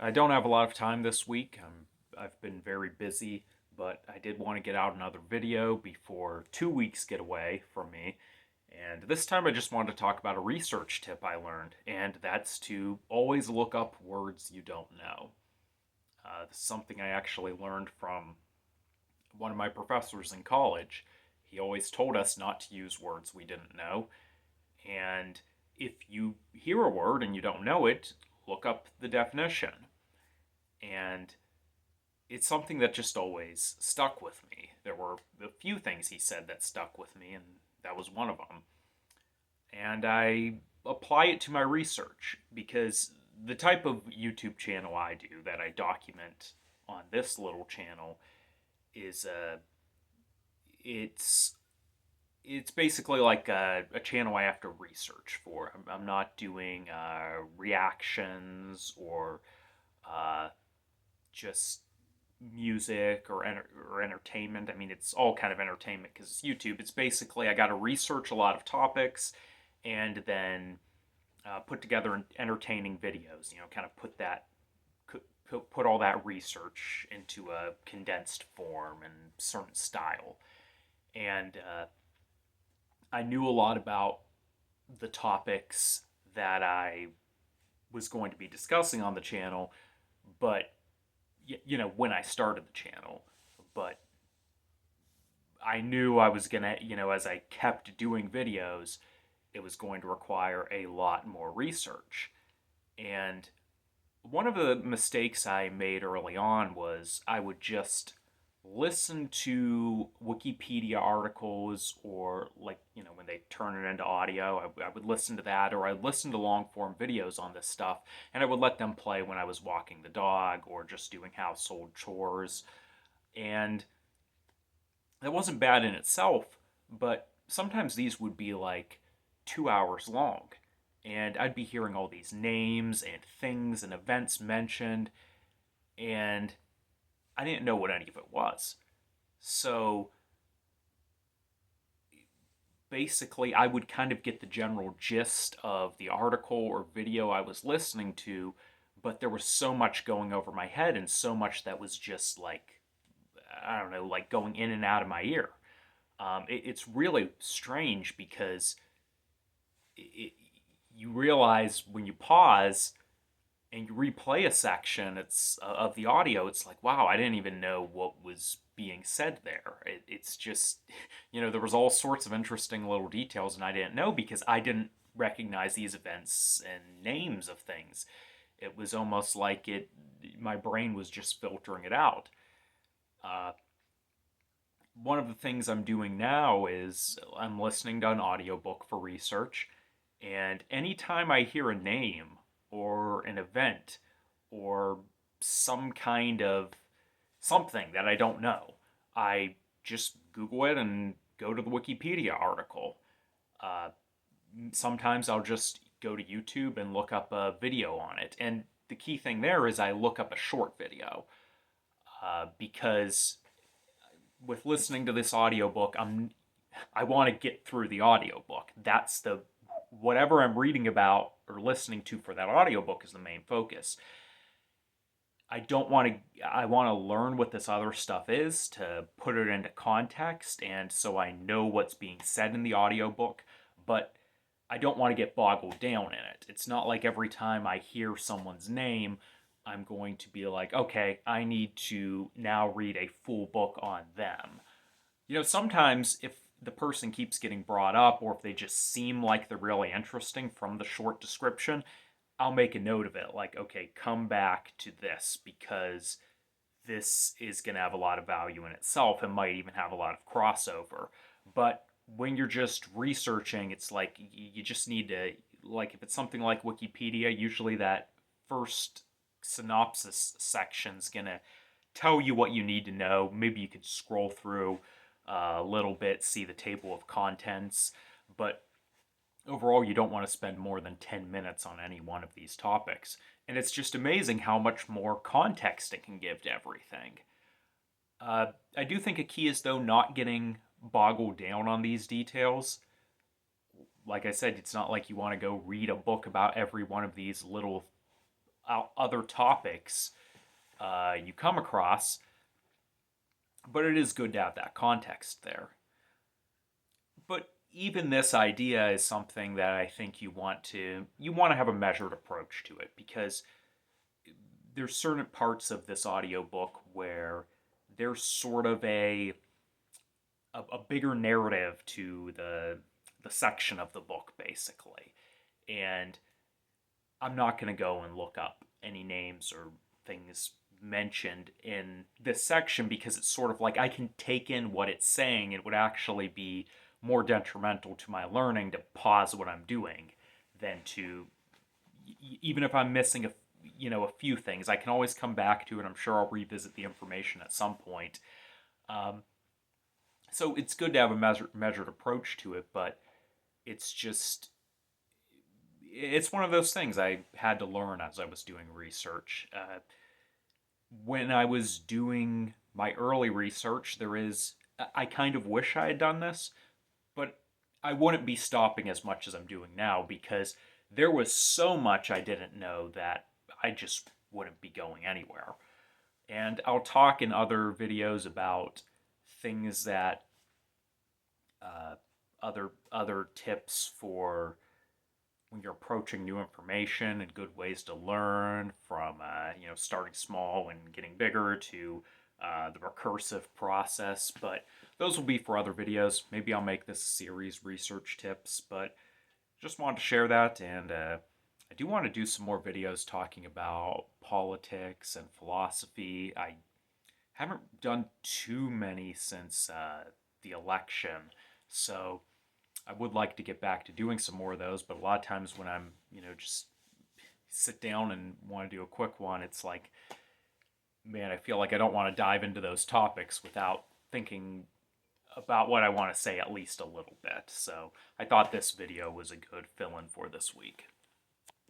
I don't have a lot of time this week. I've been very busy, but I did want to get out another video before 2 weeks get away from me. And this time I just wanted to talk about a research tip I learned, and that's to always look up words you don't know. This is something I actually learned from one of my professors in college. He always told us not to use words we didn't know, and if you hear a word and you don't know it, look up the definition. And it's something that just always stuck with me. There were a few things he said that stuck with me, and that was one of them. And I apply it to my research because the type of YouTube channel I do that I document on this little channel is it's it's basically like a channel I have to research for. I'm not doing reactions or uh, just music or entertainment. I mean, it's all kind of entertainment because it's YouTube. It's basically I got to research a lot of topics and then put together entertaining videos. Kind of put all that research into a condensed form and certain style. And I knew a lot about the topics that I was going to be discussing on the channel, but when I started the channel, but I knew I was gonna, as I kept doing videos, it was going to require a lot more research. And one of the mistakes I made early on was I would just listen to Wikipedia articles or when they turn it into audio, I would listen to that or I'd listen to long form videos on this stuff and I would let them play when I was walking the dog or just doing household chores. And that wasn't bad in itself, but sometimes these would be like 2 hours long. And I'd be hearing all these names and things and events mentioned, and I didn't know what any of it was. So basically, I would kind of get the general gist of the article or video I was listening to, but there was so much going over my head and so much that was just like, I don't know, like going in and out of my ear. It's really strange because it, you realize when you pause and you replay a section of the audio, it's like, wow, I didn't even know what was being said there. It's just, there was all sorts of interesting little details, and I didn't know because I didn't recognize these events and names of things. It was almost like my brain was just filtering it out. Uh, One of the things I'm doing now is I'm listening to an audiobook for research, and anytime I hear a name or an event or some kind of something that I don't know, I just Google it and go to the Wikipedia article. Uh, Sometimes I'll just go to YouTube and look up a video on it. And the key thing there is I look up a short video because with listening to this audiobook, I want to get through the audiobook. That's the whatever I'm reading about or listening to for that audiobook is the main focus. I want to learn what this other stuff is to put it into context and so I know what's being said in the audiobook, but I don't want to get boggled down in it. It's not like every time I hear someone's name, I'm going to be like, okay, I need to now read a full book on them. Sometimes if the person keeps getting brought up or if they just seem like they're really interesting from the short description, I'll make a note of it. Like, okay, come back to this because this is going to have a lot of value in itself and might even have a lot of crossover. But when you're just researching, it's like you just need to, like, if it's something like Wikipedia, usually that first synopsis section's going to tell you what you need to know. Maybe you could scroll through a little bit, see the table of contents, but overall, you don't want to spend more than 10 minutes on any one of these topics. And it's just amazing how much more context it can give to everything. I do think a key is, though, not getting boggled down on these details. Like I said, it's not like you want to go read a book about every one of these little other topics you come across, but it is good to have that context there. But even this idea is something that I think you want to have a measured approach to it, because there's certain parts of this audiobook where there's sort of a bigger narrative to the section of the book, basically. And I'm not going to go and look up any names or things mentioned in this section, because it's sort of like I can take in what it's saying. It would actually be more detrimental to my learning to pause what I'm doing than to, even if I'm missing a few things, I can always come back to it. I'm sure I'll revisit the information at some point. Um, so it's good to have a measured approach to it, but it's just it's one of those things I had to learn as I was doing research. When I was doing my early research, I kind of wish I had done this, but I wouldn't be stopping as much as I'm doing now, because there was so much I didn't know that I just wouldn't be going anywhere. And I'll talk in other videos about things that uh, other tips for when you're approaching new information, and good ways to learn, from starting small and getting bigger to the recursive process. But those will be for other videos. Maybe I'll make this a series, research tips, but just wanted to share that. And I do want to do some more videos talking about politics and philosophy. I haven't done too many since the election, so I would like to get back to doing some more of those. But a lot of times when I'm, just sit down and want to do a quick one, it's like, man, I feel like I don't want to dive into those topics without thinking about what I want to say at least a little bit. So I thought this video was a good fill in for this week.